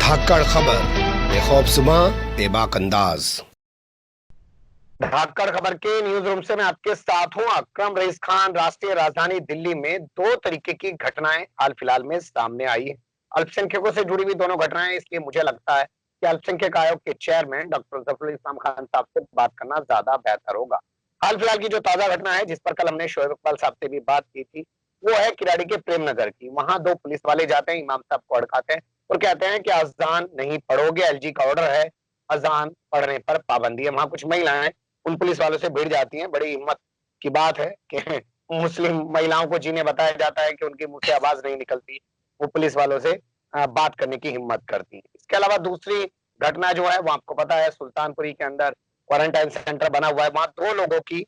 धाकड़ खबर, बेखौफज़ुबां, बेबाक अंदाज। धाकड़ खबर के न्यूज रूम से मैं आपके साथ हूं अकरम रईस खान। राष्ट्रीय राजधानी दिल्ली में दो तरीके की घटनाएं हाल फिलहाल में सामने आई है। अल्पसंख्यकों से जुड़ी हुई दोनों घटनाएं, इसलिए मुझे लगता है कि अल्पसंख्यक आयोग के चेयरमैन डॉक्टर जफर इस्लाम खान साहब से बात करना ज्यादा बेहतर होगा। हाल फिलहाल की जो ताजा घटना है, जिस पर कल हमने शोएब इकबाल साहब से भी बात की थी, वो है किराड़ी के प्रेम नगर की। वहां दो पुलिस वाले जाते हैं, इमाम साहब को अड़काते हैं और कहते हैं कि अजान नहीं पढ़ोगे, एलजी का ऑर्डर है, अजान पढ़ने पर पाबंदी है। वहां कुछ महिलाएं उन पुलिस वालों से भिड़ जाती हैं। बड़ी हिम्मत की बात है कि मुस्लिम महिलाओं को जिन्हें बताया जाता है कि उनके मुंह से आवाज नहीं निकलती, वो पुलिस वालों से बात करने की हिम्मत करती है। इसके अलावा दूसरी घटना जो है, वो आपको पता है, सुल्तानपुरी के अंदर क्वारंटाइन सेंटर बना हुआ है, वहां दो लोगों की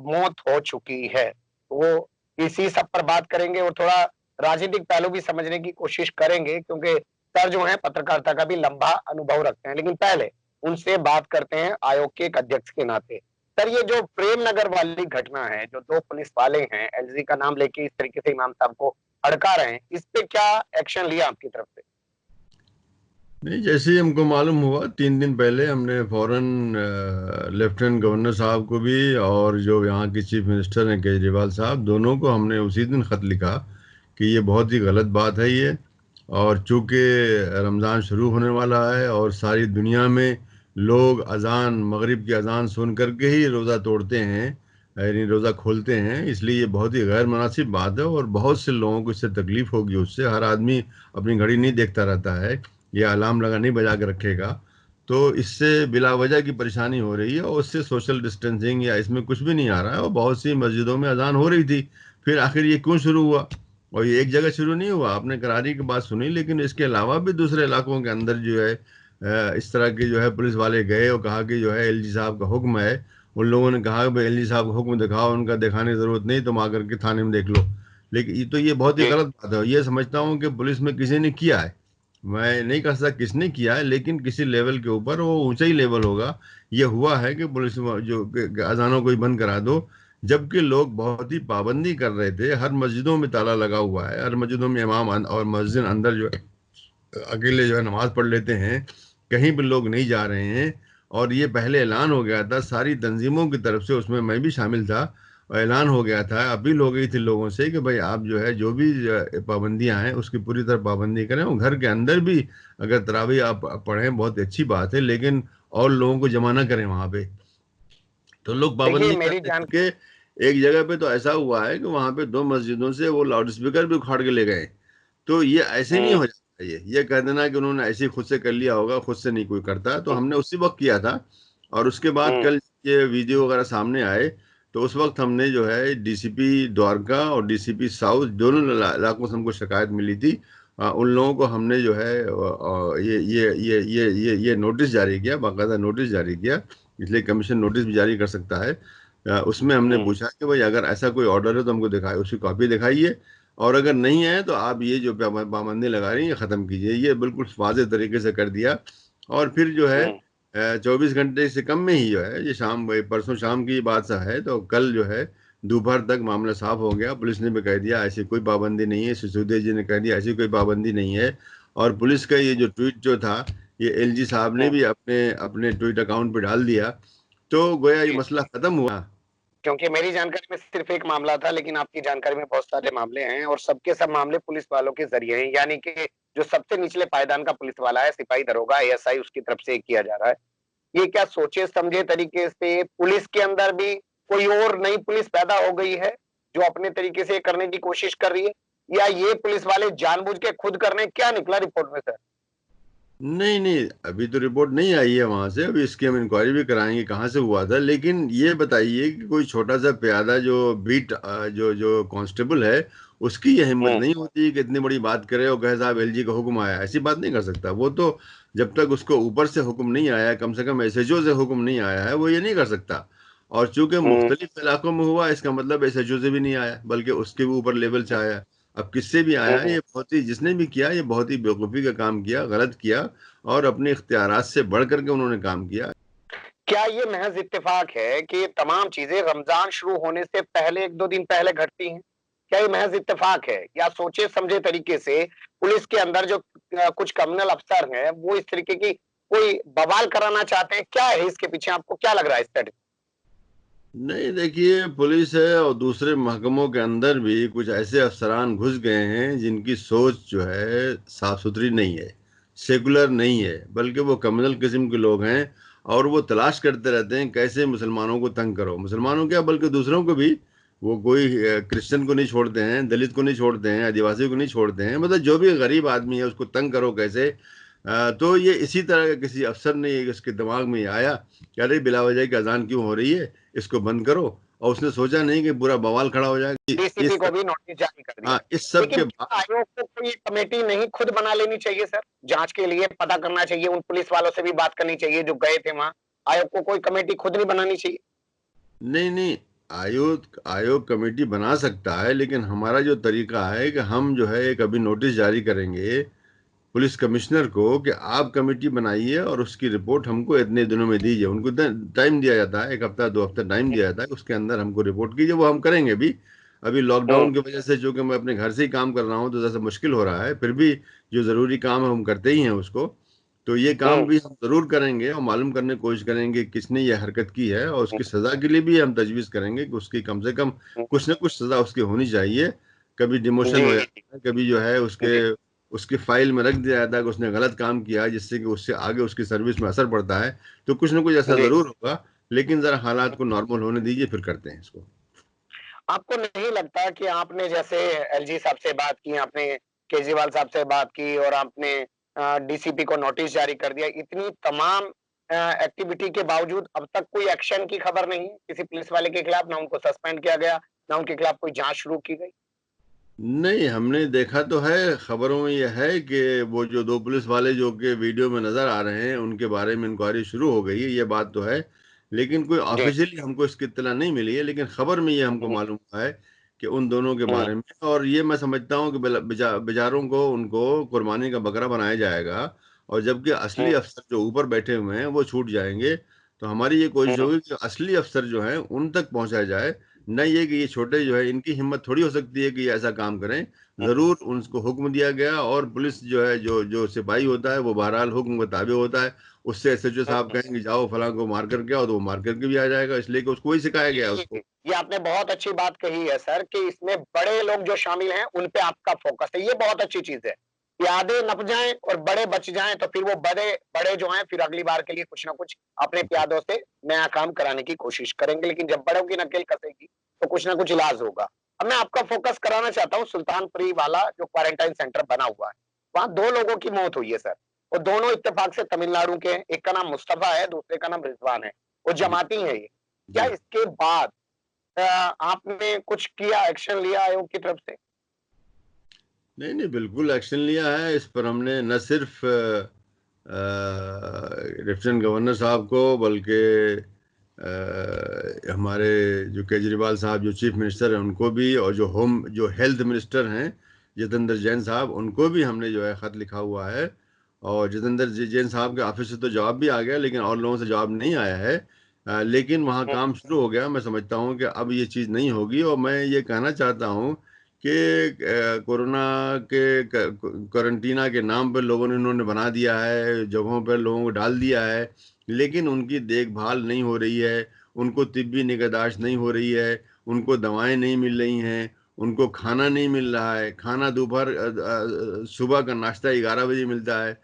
मौत हो चुकी है। वो इसी सब पर बात करेंगे और थोड़ा राजनीतिक पहलू भी समझने की कोशिश करेंगे, क्योंकि सर जो है पत्रकारिता का भी लंबा अनुभव रखते हैं। लेकिन पहले उनसे बात करते हैं आयोग के एक अध्यक्ष के नाते। सर, ये जो प्रेम नगर वाली घटना है, जो दो पुलिस वाले हैं एलजी का नाम लेके इस तरीके से इमाम साहब को हड़का रहे हैं, इस पे क्या एक्शन लिया आपकी तरफ से? नहीं, जैसे ही हमको मालूम हुआ 3 दिन पहले हमने फौरन लेफ्टिनेंट गवर्नर साहब को भी और जो यहाँ के चीफ मिनिस्टर हैं केजरीवाल साहब, दोनों को हमने उसी दिन ख़त लिखा कि ये बहुत ही गलत बात है ये। और चूँकि रमज़ान शुरू होने वाला है और सारी दुनिया में लोग अज़ान, मगरिब की अज़ान सुन करके ही रोज़ा तोड़ते हैं, यानी रोज़ा खोलते हैं, इसलिए ये बहुत ही गैर मुनासिब बात है और बहुत से लोगों को इससे तकलीफ़ होगी। उससे हर आदमी अपनी घड़ी नहीं देखता रहता है, ये अलार्म लगा नहीं बजा के रखेगा, तो इससे बिला वजह की परेशानी हो रही है और उससे सोशल डिस्टेंसिंग या इसमें कुछ भी नहीं आ रहा है। और बहुत सी मस्जिदों में अजान हो रही थी, फिर आखिर ये क्यों शुरू हुआ? और ये एक जगह शुरू नहीं हुआ, आपने करारी की बात सुनी, लेकिन इसके अलावा भी दूसरे इलाकों के अंदर जो है इस तरह के जो है पुलिस वाले गए और कहा कि जो है एलजी साहब का हुक्म है। उन लोगों ने कहा कि भाई एलजी साहब का हुक्म दिखाओ, उनका दिखाने की ज़रूरत नहीं, तुम आकर के थाने में देख लो। लेकिन ये बहुत ही जी। गलत बात है। ये समझता हूँ कि पुलिस में किसी ने किया है, मैं नहीं कह सकता किसने किया है, लेकिन किसी लेवल के ऊपर, वो ऊंचा ही लेवल होगा, ये हुआ है कि पुलिस जो अजानों को ही बंद करा दो, जबकि लोग बहुत ही पाबंदी कर रहे थे। हर मस्जिदों में ताला लगा हुआ है, हर मस्जिदों में इमाम और मस्जिद अंदर जो है अकेले जो है नमाज पढ़ लेते हैं, कहीं भी लोग नहीं जा रहे हैं। और ये पहले ऐलान हो गया था सारी तंजीमों की तरफ से, उसमें मैं भी शामिल था, और ऐलान हो गया था, अपील हो गई थी लोगों से कि भाई आप जो है जो भी पाबंदियां हैं उसकी पूरी तरह पाबंदी करें, और घर के अंदर भी अगर तरावी आप पढ़ें बहुत अच्छी बात है, लेकिन और लोगों को जमा ना करें वहाँ पे। तो लोग देखिए, पाबंदी मेरी करते जान करके एक जगह पे तो ऐसा हुआ है कि वहाँ पे 2 मस्जिदों से वो लाउड स्पीकर भी उखाड़ के ले गए। तो ये ऐसे नहीं हो जाता, ये कह देना कि उन्होंने ऐसे ही खुद से कर लिया होगा, खुद से नहीं कोई करता। तो हमने उसी वक्त किया था, और उसके बाद कल ये वीडियो वगैरह सामने आए, तो उस वक्त हमने जो है डीसीपी द्वारका और डीसीपी साउथ दोनों इलाकों से हमको शिकायत मिली थी। उन लोगों को हमने जो है ये नोटिस जारी किया, बाकायदा नोटिस जारी किया, इसलिए कमीशन नोटिस भी जारी कर सकता है। उसमें हमने पूछा कि भाई अगर ऐसा कोई ऑर्डर है तो हमको दिखाए, उसकी कॉपी दिखाइए, और अगर नहीं है तो आप ये जो पाबंदी लगा रही हैं ख़त्म कीजिए। ये बिल्कुल वाज़ेह तरीके से कर दिया। और फिर जो है 24 घंटे से कम में ही जो है, ये परसों शाम की बात सा है, तो कल जो है दोपहर तक मामला साफ हो गया। पुलिस ने भी कह दिया ऐसी कोई पाबंदी नहीं है, सिसोदिया जी ने कह दिया ऐसी कोई पाबंदी नहीं है। और पुलिस का ये जो ट्वीट जो था, ये एलजी साहब ने भी अपने अपने ट्वीट अकाउंट पे डाल दिया, तो गोया ये मसला खत्म हुआ। क्योंकि मेरी जानकारी में सिर्फ एक मामला था, लेकिन आपकी जानकारी में बहुत सारे मामले हैं और सबके सब मामले पुलिस वालों के जरिए हैं। यानी कि जो सबसे निचले पायदान का पुलिस वाला है, सिपाही दरोगा, एएसआई, उसकी तरफ से किया जा रहा है। ये क्या सोचे समझे तरीके से पुलिस के अंदर भी कोई और नई पुलिस पैदा हो गई है जो अपने तरीके से करने की कोशिश कर रही है, या ये पुलिस वाले जानबूझ के खुद करने? क्या निकला रिपोर्ट में सर? नहीं नहीं, अभी तो रिपोर्ट नहीं आई है वहां से, अभी इसकी हम इंक्वायरी भी कराएंगे कहाँ से हुआ था। लेकिन ये बताइए कि कोई छोटा सा प्यादा जो बीट जो जो कांस्टेबल है, उसकी ये हिम्मत नहीं होती कि इतनी बड़ी बात करे और कहे साहब एलजी का हुक्म आया। ऐसी बात नहीं कर सकता वो तो, जब तक उसको ऊपर से हुक्म नहीं आया, कम से कम एसएचओ से हुक्म नहीं आया है, वो ये नहीं कर सकता। और चूंकि मुख्तलिफ इलाकों में हुआ, इसका मतलब एसएचओ से भी नहीं आया, बल्कि उसके भी ऊपर लेवल से आया। अब किससे भी आया, ये बहुत ही, जिसने भी किया ये बहुत ही बेवकूफ़ी का काम किया, गलत किया, और अपने इख्तियारात से बढ़ करके उन्होंने काम किया। क्या ये महज इत्तेफाक है कि ये तमाम चीजें रमजान शुरू होने से पहले, एक दो दिन पहले घटती हैं? क्या ये महज इत्तेफाक है, या सोचे समझे तरीके से पुलिस के अंदर जो कुछ कम्युनल अफसर हैं वो इस तरीके की कोई बवाल कराना चाहते हैं? क्या है इसके पीछे, आपको क्या लग रहा है इस स्टडी? नहीं, देखिए, पुलिस है और दूसरे महकमों के अंदर भी कुछ ऐसे अफसरान घुस गए हैं जिनकी सोच जो है साफ सुथरी नहीं है, सेकुलर नहीं है, बल्कि वो कम्युनल किस्म के लोग हैं। और वो तलाश करते रहते हैं कैसे मुसलमानों को तंग करो, मुसलमानों क्या बल्कि दूसरों को भी। वो कोई क्रिश्चियन को नहीं छोड़ते हैं, दलित को नहीं छोड़ते हैं, आदिवासी को नहीं छोड़ते हैं, मतलब जो भी गरीब आदमी है उसको तंग करो कैसे। तो ये इसी तरह के किसी अफसर ने इसके दिमाग में ये आया कि अरे बिला वजह की अजान क्यों हो रही है, इसको बंद करो। और उसने सोचा नहीं कि पूरा बवाल खड़ा हो जाएगा। डीसीपी को भी नोटिस जारी कर दिया। हाँ, इस सब लेकिन के क्या बाद आयोग को कोई कमेटी नहीं खुद बना लेनी चाहिए सर? जांच के लिए पता करना चाहिए, उन पुलिस वालों से भी बात करनी चाहिए जो गए थे वहां। आयोग को कोई कमेटी खुद नहीं बनानी चाहिए? नहीं नहीं, आयोग आयोग कमेटी बना सकता है, लेकिन हमारा जो तरीका है कि हम जो है एक अभी नोटिस जारी करेंगे पुलिस कमिश्नर को कि आप कमेटी बनाइए और उसकी रिपोर्ट हमको इतने दिनों में दीजिए। उनको टाइम दिया जाता है, 1 हफ्ता 2 हफ्ता टाइम दिया जाता है, उसके अंदर हमको रिपोर्ट कीजिए। वो हम करेंगे भी। अभी लॉकडाउन की वजह से चूंकि मैं अपने घर से ही काम कर रहा हूँ तो जैसा मुश्किल हो रहा है, फिर भी जो ज़रूरी काम है हम करते ही हैं उसको। तो ये काम भी हम ज़रूर करेंगे और मालूम करने की कोशिश करेंगे कि किसने ये हरकत की है, और उसकी सज़ा के लिए भी हम तजवीज़ करेंगे कि उसकी कम से कम कुछ ना कुछ सज़ा उसकी होनी चाहिए। कभी डिमोशन हो जी जाता है, कभी जो है उसके जी उसकी फाइल में रख दिया जाता है कि उसने गलत काम किया, जिससे कि उससे आगे उसकी सर्विस में असर पड़ता है। तो कुछ ना कुछ ऐसा जी। ज़रूर होगा, लेकिन ज़रा हालात को नॉर्मल होने दीजिए, फिर करते हैं इसको। आपको नहीं लगता कि आपने जैसे एलजी साहब से बात की, आपने केजरीवाल साहब से बात की और आपने डीसीपी को नोटिस जारी कर दिया, इतनी तमाम एक्टिविटी के बावजूद अब तक कोई एक्शन की खबर नहीं है किसी पुलिस वाले के खिलाफ? ना उनको सस्पेंड किया गया, ना उनके खिलाफ कोई जांच शुरू की गई? नहीं, हमने देखा तो है, खबरों में यह है कि वो जो 2 पुलिस वाले जो कि वीडियो में नज़र आ रहे हैं, उनके बारे में इंक्वायरी शुरू हो गई है, ये बात तो है। लेकिन कोई जी ऑफ़िशियली हमको इसकी इत्तला नहीं मिली है, लेकिन खबर में ये हमको हम्म, मालूम हुआ है कि उन दोनों के हम्म, बारे में। और ये मैं समझता हूँ कि बेचारों को उनको कुर्बानी का बकरा बनाया जाएगा, और जबकि असली हम्म, अफ़सर जो ऊपर बैठे हुए हैं, वो छूट जाएँगे। तो हमारी ये कोशिश हम्म, होगी कि असली अफ़सर जो हैं, उन तक पहुँचाया जाए। न ये कि ये छोटे जो है, इनकी हिम्मत थोड़ी हो सकती है कि ये ऐसा काम करें। हम्म, ज़रूर उनको हुक्म दिया गया, और पुलिस जो है, जो जो सिपाही होता है, वो बहरहाल हुक्म के ताबे होता है। उससे एसएचओ साहब हम्म। कहेंगे जाओ फलां को मार करके आओ, तो वो मार करके भी आ जाएगा, इसलिए कि उसको वही सिखाया गया है उसको। ये आपने बहुत अच्छी बात कही है सर कि इसमें बड़े लोग जो शामिल हैं उन पे आपका फोकस है, ये बहुत अच्छी चीज है कि आधे नप जाएं और बड़े बच जाएं, तो फिर वो बड़े बड़े जो हैं फिर अगली बार के लिए कुछ ना कुछ अपने प्यादों से नया काम कराने की कोशिश करेंगे, लेकिन जब बड़ों की नकेल कसेगी तो कुछ ना कुछ इलाज होगा। अब मैं आपका फोकस कराना चाहता हूँ सुल्तानपुरी वाला जो क्वारंटाइन सेंटर बना हुआ है, वहां 2 लोगों की मौत हुई है सर, और दोनों इत्तेफाक से तमिलनाडु के हैं। एक का नाम मुस्तफा है, दूसरे का नाम रिजवान है। वो जी, जमाती है ये। क्या जी। इसके बाद आपने कुछ किया, एक्शन लिया आयोग की तरफ से? नहीं, नहीं, बिल्कुल एक्शन लिया है। इस पर हमने न सिर्फ़ लेफ्टिनेंट गवर्नर साहब को, बल्कि हमारे जो केजरीवाल साहब जो चीफ मिनिस्टर हैं उनको भी, और जो हेल्थ मिनिस्टर हैं जितेंद्र जैन साहब, उनको भी हमने जो है ख़त लिखा हुआ है। और जितेंद्र जैन साहब के ऑफिस से तो जवाब भी आ गया, लेकिन और लोगों से जवाब नहीं आया है। लेकिन वहाँ हुँ, काम शुरू हो गया। मैं समझता हूँ कि अब ये चीज़ नहीं होगी, और मैं ये कहना चाहता हूँ कि कोरोना के क्वारंटीना के नाम पर लोगों ने इन्होंने बना दिया है, जगहों पर लोगों को डाल दिया है, लेकिन उनकी देखभाल नहीं हो रही है, उनको तिब्बी निगहदाश्त नहीं हो रही है, उनको दवाएँ नहीं मिल रही हैं, उनको खाना नहीं मिल रहा है। खाना दोपहर सुबह का नाश्ता 11 बजे मिलता है,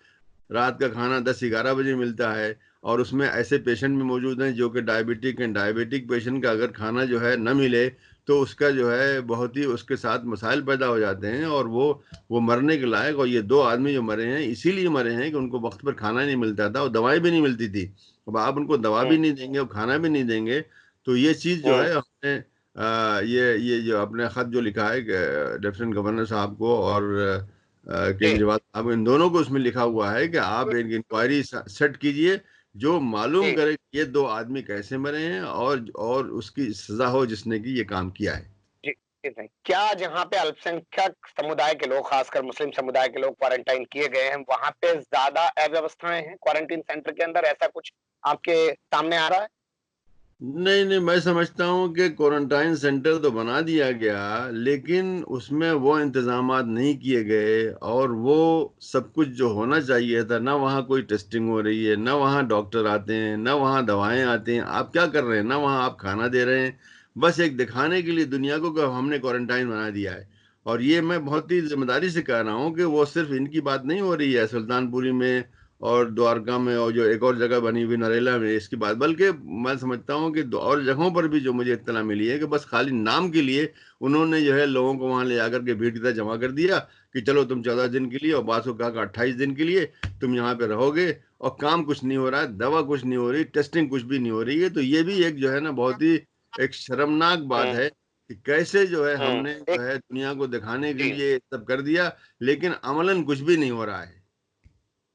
रात का खाना 10-11 बजे मिलता है, और उसमें ऐसे पेशेंट भी मौजूद हैं जो कि डायबिटिक हैं। डायबिटिक पेशेंट का अगर खाना जो है ना मिले, तो उसका जो है बहुत ही उसके साथ मसाइल पैदा हो जाते हैं, और वो मरने के लायक। और ये 2 आदमी जो मरे हैं, इसीलिए मरे हैं कि उनको वक़्त पर खाना नहीं मिलता था और दवाएँ भी नहीं मिलती थी। अब आप उनको दवा हुँ, भी नहीं देंगे और खाना भी नहीं देंगे, तो ये चीज़ जो हुँ, है हमने ये जो आपने ख़त जो लिखा है लेफ्टिनेंट गवर्नर साहब को और जी, केजरीवाल साहब, इन दोनों को उसमें लिखा हुआ है कि आप एक इंक्वायरी सेट कीजिए, जो मालूम जी, करे कि ये 2 आदमी कैसे मरे हैं, और उसकी सज़ा हो जिसने कि ये काम किया है। जी, जी, नहीं। क्या जहाँ पे अल्पसंख्यक समुदाय के लोग, खासकर मुस्लिम समुदाय के लोग क्वारंटाइन किए गए हैं, वहाँ पे ज़्यादा अव्यवस्थाएँ हैं क्वारंटीन सेंटर के अंदर, ऐसा कुछ आपके सामने आ रहा है? नहीं नहीं, मैं समझता हूँ कि क्वारंटाइन सेंटर तो बना दिया गया, लेकिन उसमें वो इंतजामात नहीं किए गए, और वो सब कुछ जो होना चाहिए था, ना वहाँ कोई टेस्टिंग हो रही है, ना वहाँ डॉक्टर आते हैं, ना वहाँ दवाएं आती हैं। आप क्या कर रहे हैं, ना वहाँ आप खाना दे रहे हैं, बस एक दिखाने के लिए दुनिया को कि हमने क्वारंटाइन बना दिया है। और ये मैं बहुत ही जिम्मेदारी से कह रहा हूँ कि वो सिर्फ इनकी बात नहीं हो रही है सुल्तानपुरी में और द्वारका में, और जो एक और जगह बनी हुई नरेला में, इसकी बात, बल्कि मैं समझता हूँ कि और जगहों पर भी जो मुझे इत्तला मिली है कि बस खाली नाम के लिए उन्होंने जो है लोगों को वहां ले जाकर के भीड़ की तरह जमा कर दिया कि चलो तुम 14 दिन के लिए, और बात को कहा कि 28 दिन के लिए तुम यहाँ पे रहोगे, और काम कुछ नहीं हो रहा है, दवा कुछ नहीं हो रही, टेस्टिंग कुछ भी नहीं हो रही है। तो ये भी एक जो है ना बहुत ही एक शर्मनाक बात हम्म है कि कैसे जो है हमने जो एक है दुनिया को दिखाने के जी लिए सब कर दिया, लेकिन अमलन कुछ भी नहीं हो रहा है।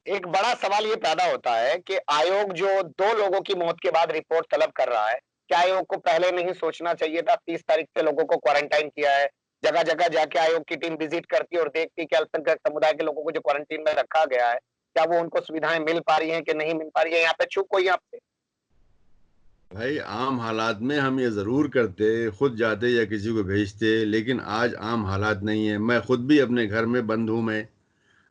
एक बड़ा सवाल ये पैदा होता है कि आयोग जो 2 लोगों की मौत के बाद रिपोर्ट तलब कर रहा है, क्या आयोग को पहले नहीं सोचना चाहिए था? 30 तारीख से लोगों को क्वारंटाइन किया है, जगह-जगह जाके आयोग की टीम विजिट करती है और देखती है कि अल्पसंख्यक समुदाय के लोगों को जो क्वारंटीन में रखा गया है, क्या वो उनको सुविधाएँ मिल पा रही हैं कि नहीं मिल पा रही है? यहाँ पे चूक हुई है आपसे। भाई आम हालात में हम ये ज़रूर करते, खुद जाते या किसी को भेजते, लेकिन आज आम हालात नहीं है। मैं खुद भी अपने घर में बंद हूँ, मैं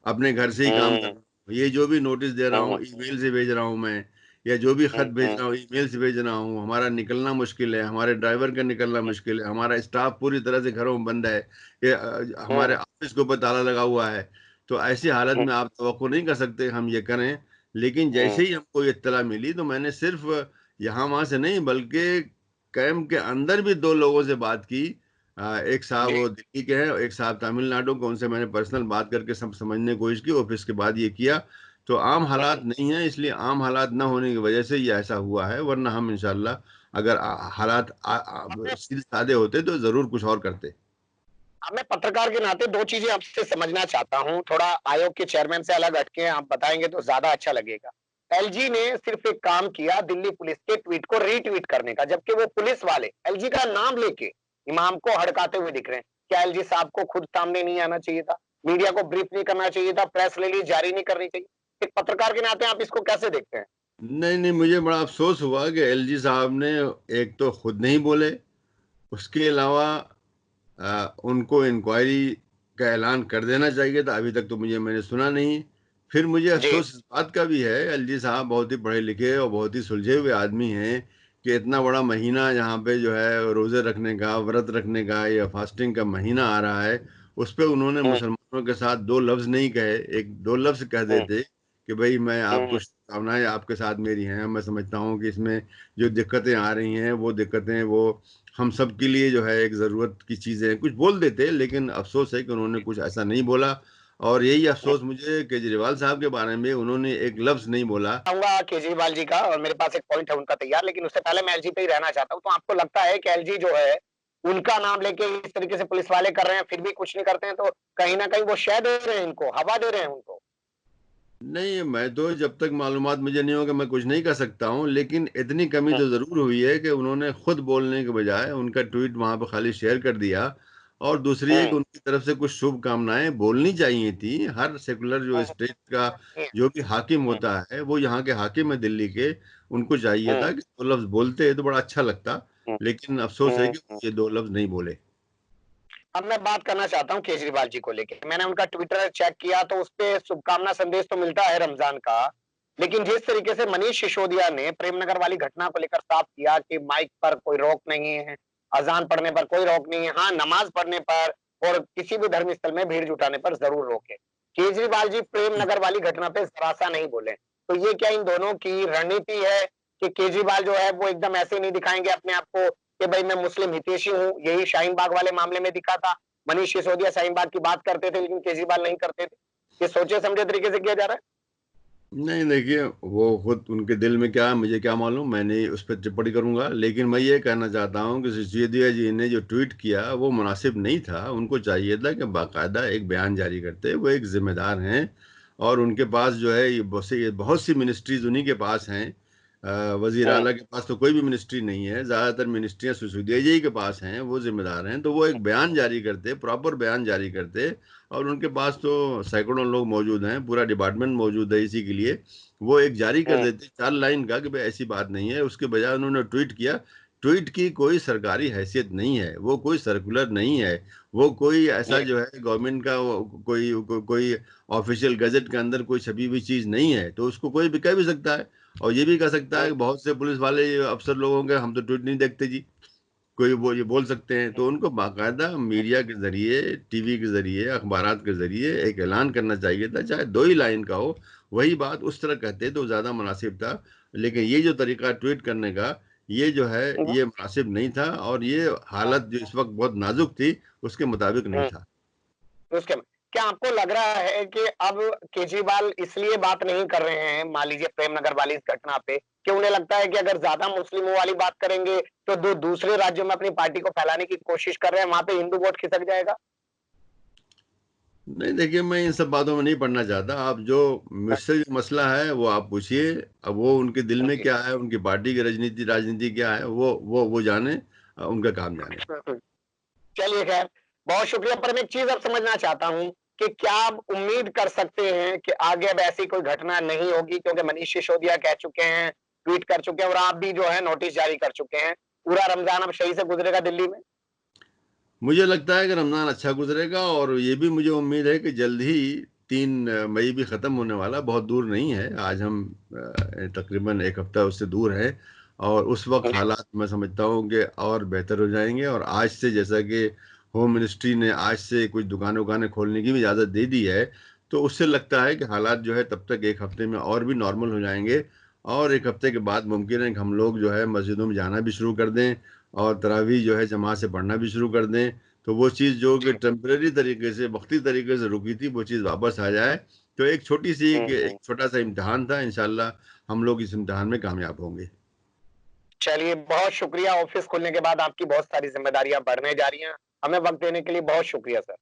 अपने घर से ही काम कर हुँ, रहा हूँ। ये जो भी नोटिस दे रहा हुँ, हूँ ईमेल से भेज रहा हूँ मैं, या जो भी हुँ, खत भेज हुँ, रहा हूँ ईमेल से भेज रहा हूँ। हमारा निकलना मुश्किल है, हमारे ड्राइवर का निकलना मुश्किल है, हमारा स्टाफ पूरी तरह से घरों में बंद है, ये हमारे हुँ, ऑफिस के ऊपर ताला लगा हुआ है। तो ऐसी हालत हुँ, में आप तवक्को नहीं कर सकते हम ये करें। लेकिन जैसे हुँ, ही हमको ये इत्तला मिली तो मैंने सिर्फ यहाँ वहाँ से नहीं, बल्कि कैंप के अंदर भी 2 लोगों से बात की। एक साहब जी, वो दिल्ली के हैं, एक साहब तमिलनाडु के, उनसे मैंने पर्सनल बात करके सब समझने की कोशिश की, और फिर इसके बाद ये किया। तो आम हालात हुँ। नहीं है, इसलिए आम हालात ना होने की वजह से ये ऐसा हुआ है, वरना हम इंशाल्लाह अगर हालात सीधे साधे होते तो ज़रूर कुछ और करते। अब मैं पत्रकार के नाते 2 चीज़ें आपसे समझना चाहता हूँ, थोड़ा आयोग के चेयरमैन से अलग हटके आप बताएँगे तो ज़्यादा अच्छा लगेगा। एलजी ने सिर्फ़ एक काम किया दिल्ली पुलिस के ट्वीट को रीट्वीट करने का, जबकि वो पुलिस वाले एलजी का नाम लेके इमाम को हड़काते हुए दिख रहे हैं। क्या एलजी साहब को खुद सामने नहीं आना चाहिए था? मीडिया को ब्रीफ नहीं करना चाहिए था? प्रेस रिलीज़ जारी नहीं करनी चाहिए? एक पत्रकार के नाते आप इसको कैसे देखते हैं? नहीं नहीं, मुझे बड़ा अफसोस हुआ कि एलजी साहब ने एक तो खुद नहीं बोले, उसके अलावा उनको इंक्वायरी का ऐलान कर देना चाहिए था, अभी तक तो मैंने सुना नहीं। फिर मुझे जी। अफसोस इस बात का भी है, एलजी साहब बहुत ही पढ़े लिखे और बहुत ही सुलझे हुए आदमी हैं, कि इतना बड़ा महीना यहाँ पे जो है रोज़े रखने का, व्रत रखने का, या फास्टिंग का महीना आ रहा है, उस पे उन्होंने हुँ, मुसलमानों के साथ 2 लफ्ज़ नहीं कहे, एक 2 लफ्ज़ कह हुँ, देते कि भाई मैं हुँ, आपको शुभकामनाएं आपके साथ मेरी हैं। मैं समझता हूँ कि इसमें जो दिक्कतें आ रही हैं वो दिक्कतें वो हम सब के लिए जो है एक ज़रूरत की चीज़ें हैं, कुछ बोल देते, लेकिन अफ़सोस है कि उन्होंने कुछ ऐसा नहीं बोला। और यही हुँ। अफ़सोस मुझे केजरीवाल साहब के बारे में, उन्होंने एक लफ्ज़ नहीं बोला। चाहूँगा केजरीवाल जी का और मेरे पास एक पॉइंट है उनका तैयार, लेकिन उससे पहले मैं एलजी पे ही रहना चाहता हूँ। तो आपको लगता है कि एलजी जो है, उनका नाम लेके इस तरीके से पुलिस वाले कर रहे हैं, फिर भी कुछ नहीं करते हैं, तो कहीं न कहीं वो शह दे रहे हैं इनको, हवा दे रहे हैं उनको? नहीं, मैं तो जब तक मालूमात मुझे नहीं होगा मैं कुछ नहीं कर सकता हूँ, लेकिन इतनी कमी हुँ, तो ज़रूर हुई है कि उन्होंने खुद बोलने के बजाय उनका ट्वीट वहाँ पे खाली शेयर कर दिया। और दूसरी एक हुँ, उनकी तरफ से कुछ शुभकामनाएँ बोलनी चाहिए थी। हर सेकुलर जो हुँ, स्टेट का हुँ, जो भी हाकिम हुँ, होता है, वो यहाँ के हाकिम है दिल्ली के, उनको चाहिए था हुँ, कि 2 लफ्ज़ बोलते तो बड़ा अच्छा लगता। हुँ, लेकिन अफ़सोस है हुँ, कि हुँ। ये 2 लफ्ज़ नहीं बोले। अब मैं बात करना चाहता हूँ केजरीवाल जी को लेके। मैंने उनका ट्विटर चेक किया तो उसपे शुभकामना संदेश तो मिलता है रमज़ान का, लेकिन जिस तरीके से मनीष सिसोदिया ने प्रेमनगर वाली घटना को लेकर साफ किया कि माइक पर कोई रोक नहीं है, अज़ान पढ़ने पर कोई रोक नहीं है, हाँ, नमाज़ पढ़ने पर और किसी भी धर्म स्थल में भीड़ जुटाने पर ज़रूर रोक है। केजरीवाल जी प्रेमनगर वाली घटना पे ज़रा-सा नहीं बोले। तो ये क्या इन दोनों की रणनीति है कि केजरीवाल जो है वो एकदम ऐसे नहीं दिखाएँगे अपने आप को कि भाई मैं मुस्लिम हितैषी हूँ, यही शाहीन बाग वाले मामले में दिखा था। मनीष सिसोदिया शाहीन बाग की बात करते थे, लेकिन केजरीवाल नहीं करते थे। ये सोचे समझे तरीके से किया जा रहा है। नहीं देखिए, वो खुद उनके दिल में क्या है मुझे क्या मालूम, मैं नहीं उस पर टिप्पणी करूंगा। लेकिन मैं ये कहना चाहता हूँ कि सिसोदिया जी ने जो ट्वीट किया वो मुनासिब नहीं था। उनको चाहिए था कि बाकायदा एक बयान जारी करते। वो एक जिम्मेदार हैं, और उनके पास जो है ये बहुत सी मिनिस्ट्रीज उन्हीं के पास हैं। वजीर आला के पास तो कोई भी मिनिस्ट्री नहीं है, ज्यादातर मिनिस्ट्रियां सिसोदिया जी के पास हैं, वो जिम्मेदार हैं। तो वो एक बयान जारी करते, प्रॉपर बयान जारी करते, और उनके पास तो सैकड़ों लोग मौजूद हैं, पूरा डिपार्टमेंट मौजूद है इसी के लिए। वो एक जारी कर देते 4 लाइन का कि भाई ऐसी बात नहीं है। उसके बजाय उन्होंने ट्वीट किया। ट्वीट की कोई सरकारी हैसियत नहीं है, वो कोई सर्कुलर नहीं है, वो कोई ऐसा जी जो है गवर्नमेंट का कोई ऑफिशियल गजट के अंदर कोई छपी हुई चीज नहीं है। तो उसको कोई भी कह भी सकता है, और ये भी कह सकता है कि बहुत से पुलिस वाले अफसर लोगों के हम तो ट्वीट नहीं देखते जी, कोई वो ये बोल सकते हैं। तो उनको बाकायदा मीडिया के जरिए, टीवी के जरिए, अखबारात के जरिए एक ऐलान करना चाहिए था, चाहे 2 ही लाइन का हो। वही बात उस तरह कहते तो ज्यादा मुनासिब था। लेकिन ये जो तरीका ट्वीट करने का, ये जो है ये मुनासिब नहीं था, और ये हालत जो इस वक्त बहुत नाजुक थी उसके मुताबिक नहीं था। उसके क्या आपको लग रहा है कि अब केजरीवाल इसलिए बात नहीं कर रहे हैं, मान लीजिए प्रेमनगर वाली इस घटना पे, कि उन्हें लगता है कि अगर ज्यादा मुस्लिमों वाली बात करेंगे तो दूसरे राज्यों में अपनी पार्टी को फैलाने की कोशिश कर रहे हैं, वहां पे हिंदू वोट खिसक जाएगा? नहीं, देखिए, मैं इन सब बातों में नहीं पढ़ना चाहता। आप जो मुझसे जो मसला है वो आप पूछिए। अब वो उनके दिल में जी क्या है, उनकी पार्टी की राजनीति क्या है, वो जाने, उनका काम जाने। चलिए खैर, बहुत शुक्रिया। पर मैं एक चीज अब समझना चाहता हूँ कि क्या आप उम्मीद कर सकते हैं कि आगे अब ऐसी कोई घटना नहीं होगी, क्योंकि मनीष सिसोदिया कह चुके हैं, ट्वीट कर चुके हैं, और आप भी जो है नोटिस जारी कर चुके हैं। पूरा रमजान अब सही से गुजरेगा दिल्ली में? मुझे लगता है कि रमज़ान अच्छा गुजरेगा, और ये भी मुझे उम्मीद है कि जल्द ही 3 मई भी ख़त्म होने वाला, बहुत दूर नहीं है। आज हम तकरीबन एक हफ्ता उससे दूर है, और उस वक्त हालात मैं समझता हूँ कि और बेहतर हो जाएंगे। और आज से, जैसा कि होम मिनिस्ट्री ने आज से कुछ दुकानें उकानें खोलने की भी इजाज़त दे दी है, तो उससे लगता है कि हालात जो है तब तक एक हफ्ते में और भी नॉर्मल हो जाएंगे। और एक हफ्ते के बाद मुमकिन है कि हम लोग जो है मस्जिदों में जाना भी शुरू कर दें, और तरावी जो है जमात से पढ़ना भी शुरू कर दें। तो वो चीज़ जो कि टेम्परेरी तरीके से, वक्ती तरीके से रुकी थी, वो चीज़ वापस आ जाए। तो एक छोटी सी एक छोटा सा इम्तिहान था, इंशाल्लाह हम लोग इस इम्तिहान में कामयाब होंगे। चलिए, बहुत शुक्रिया। ऑफिस खुलने के बाद आपकी बहुत सारी जिम्मेदारियां बढ़ने जा रही हैं। हमें वक्त देने के लिए बहुत शुक्रिया सर।